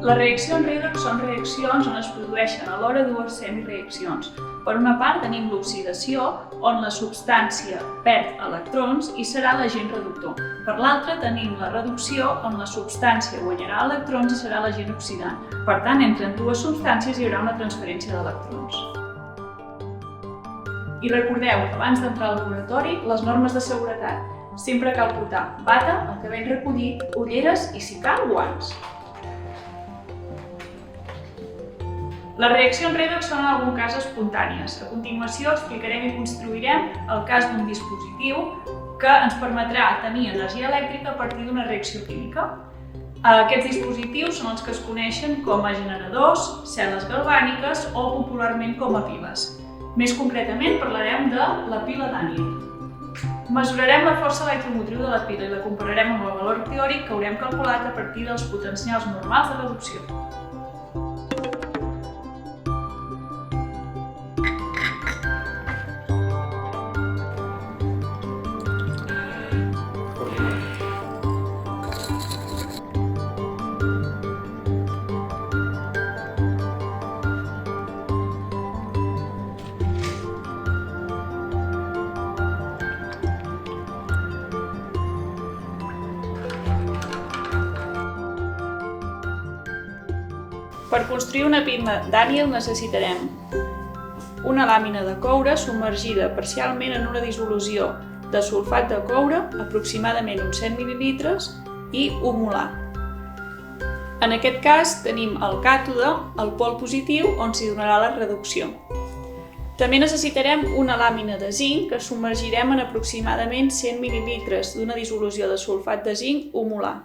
Les reaccions redox són reaccions on es produeixen alhora dues semireaccions. Per una part tenim l'oxidació, on la substància perd electrons i serà l'agent reductor. Per l'altra tenim la reducció, on la substància guanyarà electrons i serà l'agent oxidant. Per tant, entre dues substàncies hi haurà una transferència d'electrons. I recordeu, abans d'entrar al laboratori, les normes de seguretat. Sempre cal portar bata, el cabell recollit, ulleres i, si cal, guants. Les reaccions redox són en algun cas espontànies. A continuació explicarem i construirem el cas d'un dispositiu que ens permetrà tenir energia elèctrica a partir d'una reacció química. Aquests dispositius són els que es coneixen com a generadors, cel·les galvàniques o popularment com a piles. Més concretament parlarem de la pila Daniell. Mesurarem la força electromotriu de la pila i la compararem amb el valor teòric que haurem calculat a partir dels potencials normals de reducció. Per construir una pila Daniell necessitarem una làmina de coure submergida parcialment en una dissolució de sulfat de coure, aproximadament uns 100 ml, i un molar. En aquest cas tenim el càtode, el pol positiu, on s'hi donarà la reducció. També necessitarem una làmina de zinc que submergirem en aproximadament 100 ml d'una dissolució de sulfat de zinc, un molar.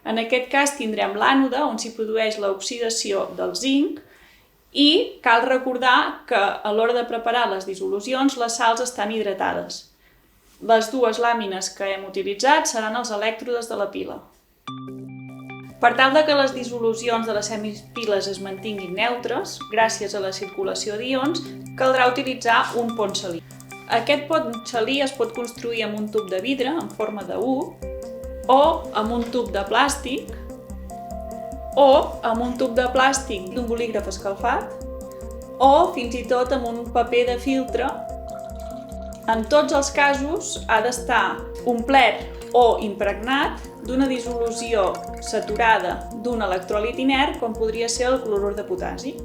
En aquest cas tindrem l'ànode, on s'hi produeix l'oxidació del zinc, i cal recordar que a l'hora de preparar les dissolucions les sals estan hidratades. Les dues làmines que hem utilitzat seran els elèctrodes de la pila. Per tal que les dissolucions de les semipiles es mantinguin neutres, gràcies a la circulació d'ions, caldrà utilitzar un pont salí. Aquest pont salí es pot construir amb un tub de vidre en forma de U, o amb un tub de plàstic, o amb un tub de plàstic d'un bolígraf escalfat, o fins i tot amb un paper de filtre. En tots els casos ha d'estar omplert o impregnat d'una dissolució saturada d'un electròlit inert, com podria ser el clorur de potassi.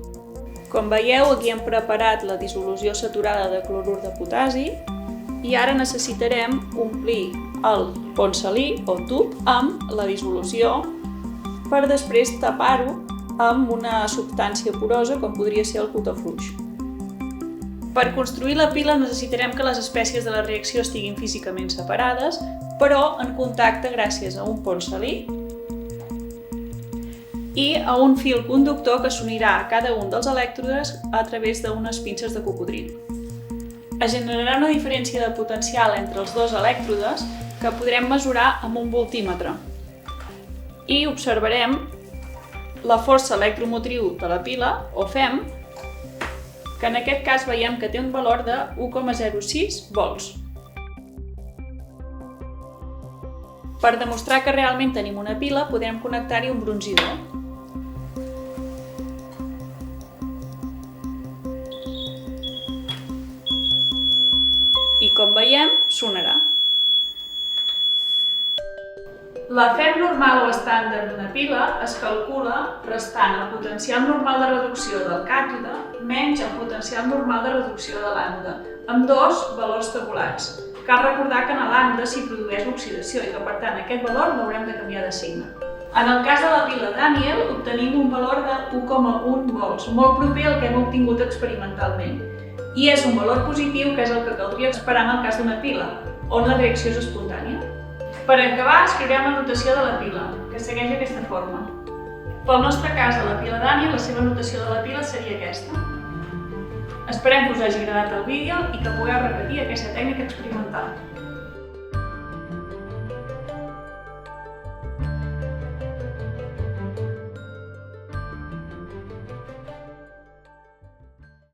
Com veieu, aquí hem preparat la dissolució saturada de clorur de potassi i ara necessitarem omplir el pont salí o tub amb la dissolució per després tapar-ho amb una substància porosa com podria ser el cotó fluix. Per construir la pila necessitarem que les espècies de la reacció estiguin físicament separades, però en contacte gràcies a un pont salí i a un fil conductor que s'unirà a cada un dels elèctrodes a través d'unes pinces de cocodril. Es generarà una diferència de potencial entre els dos elèctrodes que podrem mesurar amb un voltímetre i observarem la força electromotriu de la pila, o FEM, que en aquest cas veiem que té un valor de 1,06 volts. Per demostrar que realment tenim una pila, podem connectar-hi un bronzidor. I com veiem, sonarà. La FEM normal o estàndard d'una pila es calcula restant el potencial normal de reducció del càtode menys el potencial normal de reducció de l'ànode, amb dos valors tabulats. Cal recordar que en l'ànode s'hi produeix l'oxidació i que, per tant, aquest valor l'haurem de canviar de signe. En el cas de la pila Daniell, obtenim un valor de 1,1 volts, molt proper al que hem obtingut experimentalment. I és un valor positiu, que és el que caldria esperar en el cas d'una pila, on la reacció és espontània. Per acabar, escriurem la notació de la pila, que segueix aquesta forma. Pel nostre cas, a la pila Daniell, la seva notació de la pila seria aquesta. Esperem que us hagi agradat el vídeo i que pugueu repetir aquesta tècnica experimental.